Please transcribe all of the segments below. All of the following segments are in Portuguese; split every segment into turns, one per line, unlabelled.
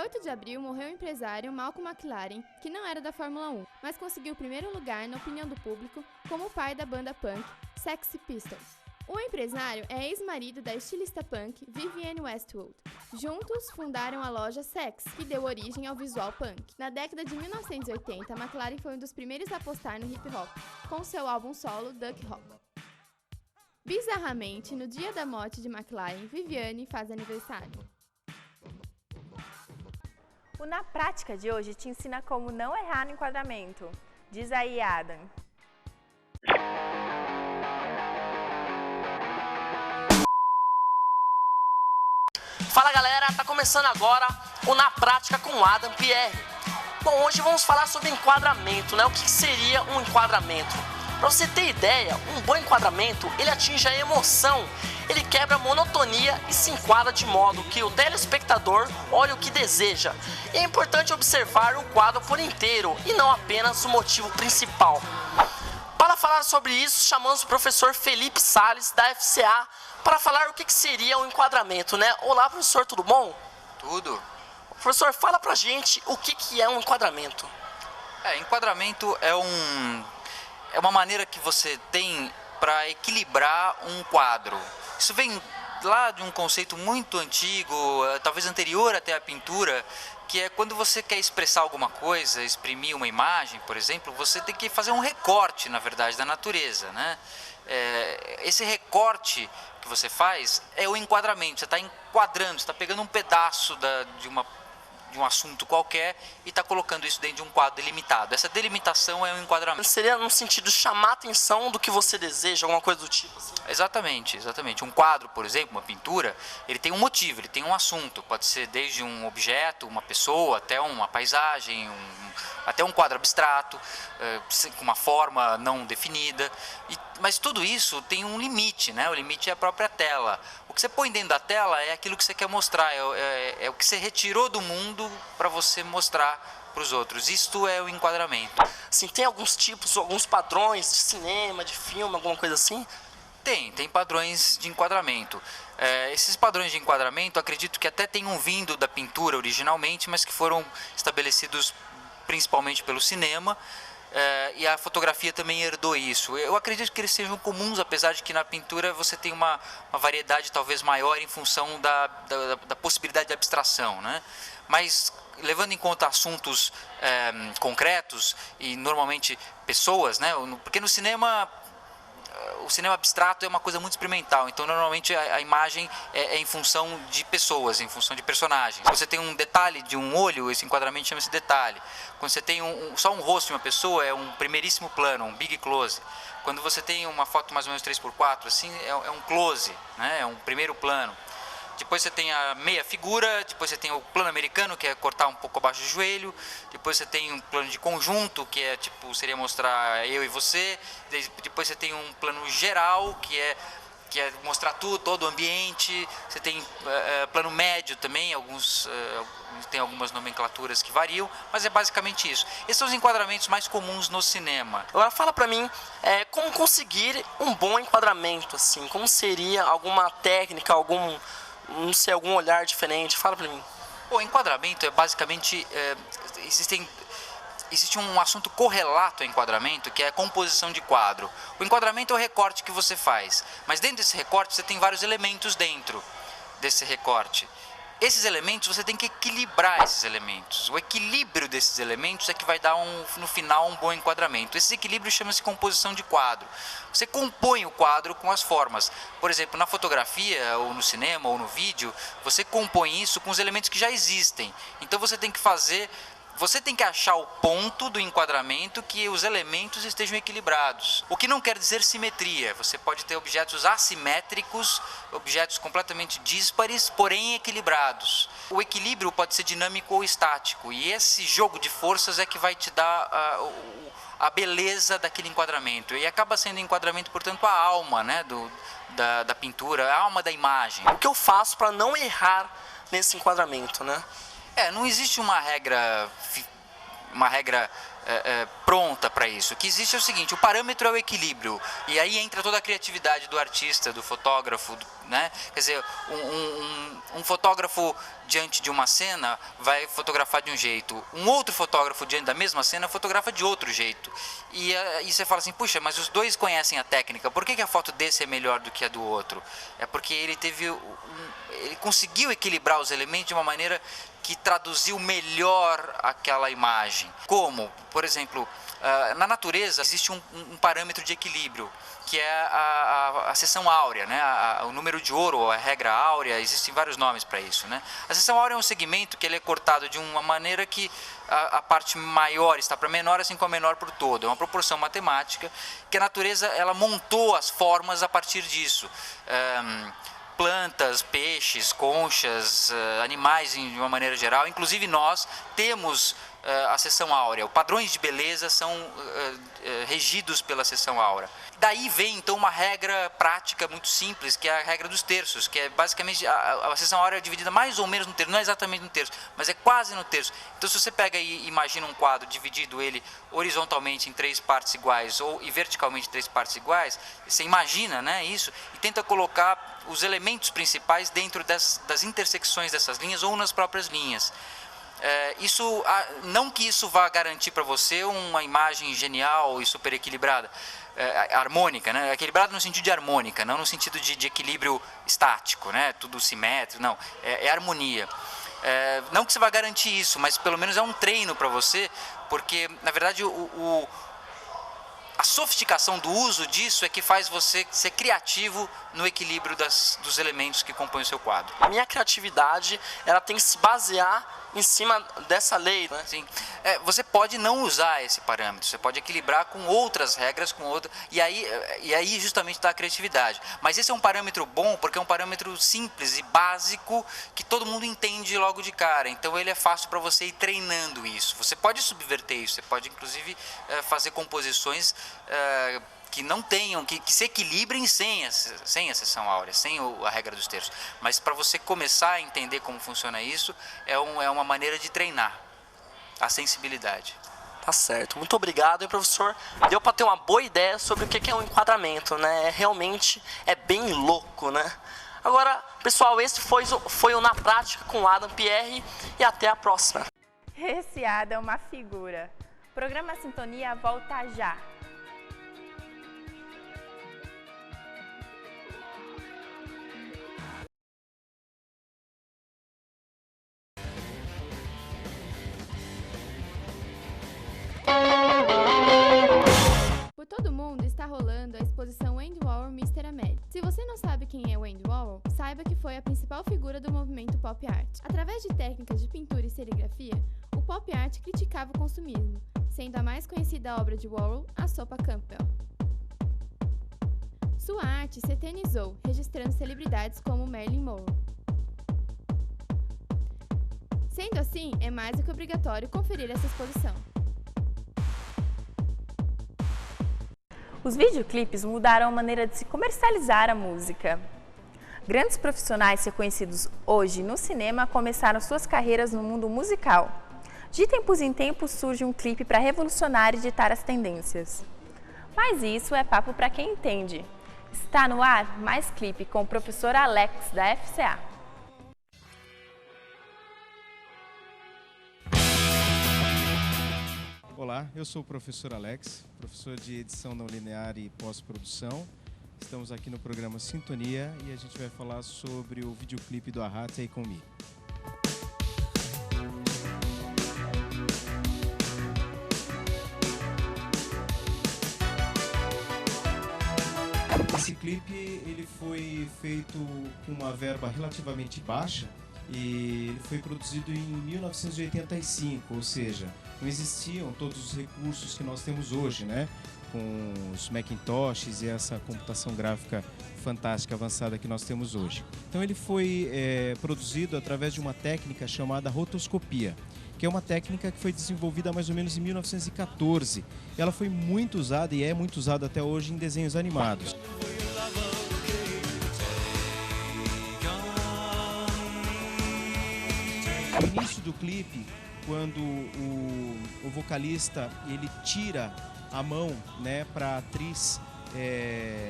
8 de abril morreu o empresário Malcolm McLaren, que não era da Fórmula 1, mas conseguiu o primeiro lugar na opinião do público como o pai da banda punk Sex Pistols. O empresário é ex-marido da estilista punk Vivienne Westwood. Juntos, fundaram a loja Sex, que deu origem ao visual punk. Na década de 1980, McLaren foi um dos primeiros a apostar no hip-hop, com seu álbum solo Duck Hop. Bizarramente, no dia da morte de McLaren, Vivienne faz aniversário.
O Na Prática de hoje te ensina como não errar no enquadramento. Diz aí, Adam.
Fala galera, tá começando agora o Na Prática com Adam Pierre. Bom, hoje vamos falar sobre enquadramento, né? O que seria um enquadramento? Para você ter ideia, um bom enquadramento, ele atinge a emoção, ele quebra a monotonia e se enquadra de modo que o telespectador olhe o que deseja. E é importante observar o quadro por inteiro e não apenas o motivo principal. Para falar sobre isso, chamamos o professor Felipe Salles, da FCA, para falar o que seria um enquadramento, né? Olá, professor, tudo bom?
Tudo.
Professor, fala pra gente o que é um enquadramento.
Enquadramento é uma maneira que você tem para equilibrar um quadro. Isso vem lá de um conceito muito antigo, talvez anterior até à pintura, que é quando você quer expressar alguma coisa, exprimir uma imagem, por exemplo, você tem que fazer um recorte, na verdade, da natureza, né? Esse recorte que você faz é o enquadramento. Você está enquadrando, você está pegando um pedaço de um assunto qualquer e está colocando isso dentro de um quadro delimitado. Essa delimitação é um enquadramento.
Seria no sentido de chamar a atenção do que você deseja, alguma coisa do tipo assim?
Exatamente. Um quadro, por exemplo, uma pintura, ele tem um motivo, ele tem um assunto. Pode ser desde um objeto, uma pessoa, até uma paisagem, até um quadro abstrato, com uma forma não definida. Mas tudo isso tem um limite, né? O limite é a própria tela. O que você põe dentro da tela é aquilo que você quer mostrar, é o que você retirou do mundo para você mostrar para os outros. Isto é o enquadramento.
Assim, tem alguns tipos, alguns padrões de cinema, de filme, alguma coisa assim?
Tem padrões de enquadramento. Esses padrões de enquadramento, acredito que até tenham vindo da pintura originalmente, mas que foram estabelecidos principalmente pelo cinema. E a fotografia também herdou isso. Eu acredito que eles sejam comuns, apesar de que na pintura você tem uma variedade talvez maior em função da possibilidade de abstração, né? Mas levando em conta assuntos concretos e normalmente pessoas, né? Porque no cinema o cinema abstrato é uma coisa muito experimental, então normalmente a imagem é em função de pessoas, em função de personagens. Quando você tem um detalhe de um olho, esse enquadramento chama-se detalhe. Quando você tem só um rosto de uma pessoa, é um primeiríssimo plano, um big close. Quando você tem uma foto mais ou menos 3x4, assim, é um close, né? É um primeiro plano. Depois você tem a meia figura, depois você tem o plano americano, que é cortar um pouco abaixo do joelho, depois você tem um plano de conjunto, que é seria mostrar eu e você, depois você tem um plano geral, que é mostrar todo o ambiente, você tem plano médio também, tem algumas nomenclaturas que variam, mas é basicamente isso. Esses são os enquadramentos mais comuns no cinema.
Agora fala pra mim, como conseguir um bom enquadramento, assim, como seria alguma técnica, algum olhar diferente, fala pra mim.
O enquadramento é basicamente, existe um assunto correlato ao enquadramento, que é a composição de quadro. O enquadramento é o recorte que você faz, mas dentro desse recorte você tem vários elementos dentro desse recorte. Esses elementos, você tem que equilibrar esses elementos. O equilíbrio desses elementos é que vai dar, no final, um bom enquadramento. Esse equilíbrio chama-se composição de quadro. Você compõe o quadro com as formas. Por exemplo, na fotografia, ou no cinema, ou no vídeo, você compõe isso com os elementos que já existem. Então você tem que achar o ponto do enquadramento que os elementos estejam equilibrados. O que não quer dizer simetria. Você pode ter objetos assimétricos, objetos completamente díspares, porém equilibrados. O equilíbrio pode ser dinâmico ou estático. E esse jogo de forças é que vai te dar a beleza daquele enquadramento. E acaba sendo enquadramento, portanto, a alma, né, da pintura, a alma da imagem.
O que eu faço para não errar nesse enquadramento, né?
Não existe uma regra pronta para isso. O que existe é o seguinte: o parâmetro é o equilíbrio, e aí entra toda a criatividade do artista, do fotógrafo, né? Quer dizer, um fotógrafo diante de uma cena vai fotografar de um jeito, um outro fotógrafo diante da mesma cena fotografa de outro jeito, e você fala assim: puxa, mas os dois conhecem a técnica, por que a foto desse é melhor do que a do outro? É porque ele ele conseguiu equilibrar os elementos de uma maneira que traduziu melhor aquela imagem. Como, por exemplo, na natureza existe um parâmetro de equilíbrio, que é a seção áurea, né? O número de ouro, a regra áurea, existem vários nomes para isso, né? A seção áurea é um segmento que ele é cortado de uma maneira que a parte maior está para menor, assim como a menor para o todo. É uma proporção matemática que a natureza ela montou as formas a partir disso. Plantas, peixes, conchas, animais de uma maneira geral, inclusive nós temos a seção áurea. Os padrões de beleza são regidos pela seção áurea. Daí vem então uma regra prática muito simples, que é a regra dos terços, que é basicamente a seção áurea é dividida mais ou menos no terço, não é exatamente no terço, mas é quase no terço. Então se você pega e imagina um quadro dividido ele horizontalmente em 3 partes iguais e verticalmente em 3 partes iguais, você imagina, né, isso e tenta colocar os elementos principais dentro das intersecções dessas linhas ou nas próprias linhas. Não que isso vá garantir para você uma imagem genial e super equilibrada, harmônica, né? Equilibrada no sentido de harmônica, não no sentido de equilíbrio estático, né? Tudo simétrico, não, é harmonia. Não que você vá garantir isso, mas pelo menos é um treino para você, porque na verdade a sofisticação do uso disso é que faz você ser criativo no equilíbrio dos elementos que compõem o seu quadro.
A minha criatividade, ela tem que se basear em cima dessa lei, né?
Sim. Você pode não usar esse parâmetro, você pode equilibrar com outras regras, e aí justamente está a criatividade. Mas esse é um parâmetro bom porque é um parâmetro simples e básico que todo mundo entende logo de cara. Então ele é fácil para você ir treinando isso. Você pode subverter isso, você pode inclusive fazer composições que não tenham, que se equilibrem sem a seção áurea, sem a regra dos terços. Mas para você começar a entender como funciona isso, é uma maneira de treinar a sensibilidade.
Tá certo. Muito obrigado, professor. Deu para ter uma boa ideia sobre o que é um enquadramento, né? Realmente é bem louco, né? Agora, pessoal, esse foi o Na Prática com Adam Pierre e até a próxima.
Esse Adam é uma figura. O programa Sintonia volta já.
Por todo mundo está rolando a exposição Andy Warhol Mr. America. Se você não sabe quem é o Andy Warhol, saiba que foi a principal figura do movimento pop art. Através de técnicas de pintura e serigrafia, o pop art criticava o consumismo, sendo a mais conhecida obra de Warhol a sopa Campbell. Sua arte se eternizou, registrando celebridades como Marilyn Monroe. Sendo assim, é mais do que obrigatório conferir essa exposição.
Os videoclipes mudaram a maneira de se comercializar a música. Grandes profissionais reconhecidos hoje no cinema começaram suas carreiras no mundo musical. De tempos em tempos surge um clipe para revolucionar e ditar as tendências. Mas isso é papo para quem entende. Está no ar mais clipe com o professor Alex da FCA.
Olá, eu sou o professor Alex, professor de edição não linear e pós-produção. Estamos aqui no programa Sintonia e a gente vai falar sobre o videoclipe do A-ha, Take On Me. Esse clipe ele foi feito com uma verba relativamente baixa e ele foi produzido em 1985, ou seja, não existiam todos os recursos que nós temos hoje, né? Com os Macintoshes e essa computação gráfica fantástica, avançada que nós temos hoje. Então ele foi produzido através de uma técnica chamada rotoscopia, que é uma técnica que foi desenvolvida mais ou menos em 1914. Ela foi muito usada e é muito usada até hoje em desenhos animados. No início do clipe, quando o vocalista ele tira a mão, né, para a atriz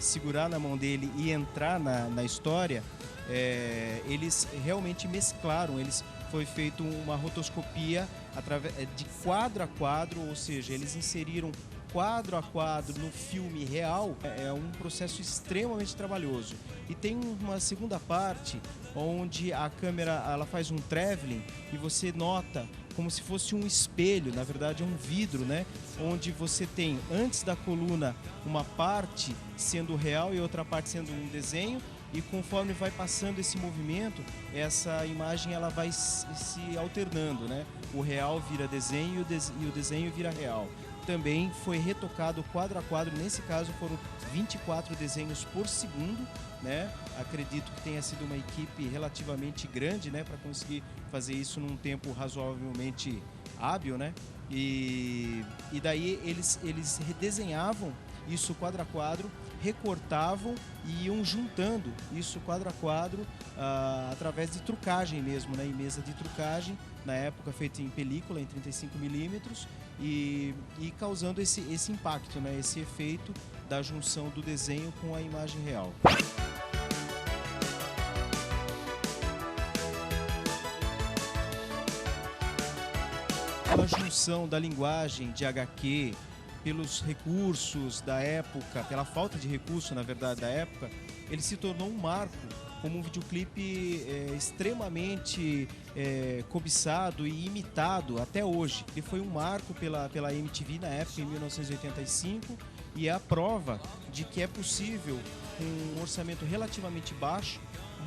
segurar na mão dele e entrar na história, eles realmente mesclaram, foi feita uma rotoscopia de quadro a quadro, ou seja, eles inseriram quadro a quadro no filme real. É um processo extremamente trabalhoso. E tem uma segunda parte onde a câmera ela faz um traveling e você nota como se fosse um espelho, na verdade é um vidro, né? Onde você tem antes da coluna uma parte sendo real e outra parte sendo um desenho, e conforme vai passando esse movimento, essa imagem ela vai se alternando, né? O real vira desenho e o desenho vira real. Também foi retocado quadro a quadro, nesse caso foram 24 desenhos por segundo, né? Acredito que tenha sido uma equipe relativamente grande, né, para conseguir fazer isso num tempo razoavelmente hábil, né? E daí eles redesenhavam isso quadro a quadro, recortavam e iam juntando isso quadro a quadro através de trucagem mesmo, né? Em mesa de trucagem, na época feita em película, em 35mm, e causando esse impacto, né? Esse efeito da junção do desenho com a imagem real. A junção da linguagem de HQ, pelos recursos da época, pela falta de recurso, na verdade, da época, ele se tornou um marco, como um videoclipe extremamente cobiçado e imitado até hoje. Ele foi um marco pela MTV na época, em 1985, e é a prova de que é possível, com um orçamento relativamente baixo,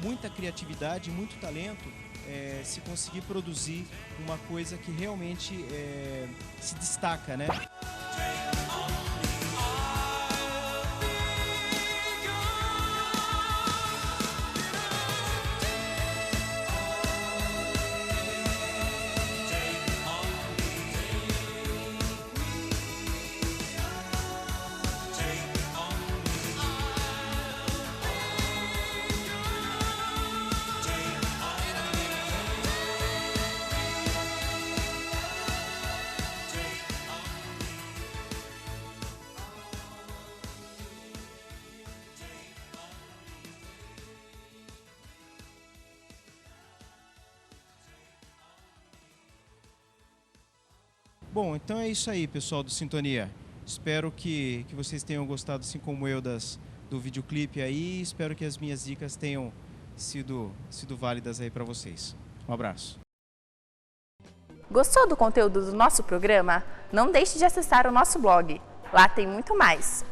muita criatividade, muito talento, se conseguir produzir uma coisa que realmente se destaca, né? Bom, então é isso aí, pessoal do Sintonia. Espero que vocês tenham gostado, assim como eu, do videoclipe aí. Espero que as minhas dicas tenham sido válidas aí para vocês. Um abraço.
Gostou do conteúdo do nosso programa? Não deixe de acessar o nosso blog. Lá tem muito mais.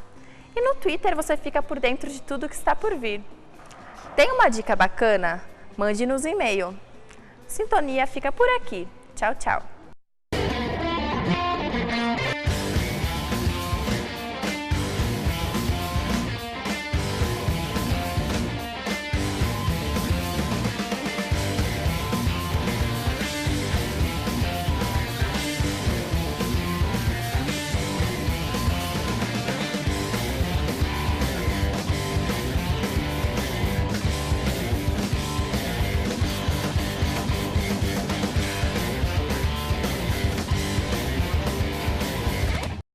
E no Twitter você fica por dentro de tudo que está por vir. Tem uma dica bacana? Mande-nos um e-mail. Sintonia fica por aqui. Tchau, tchau.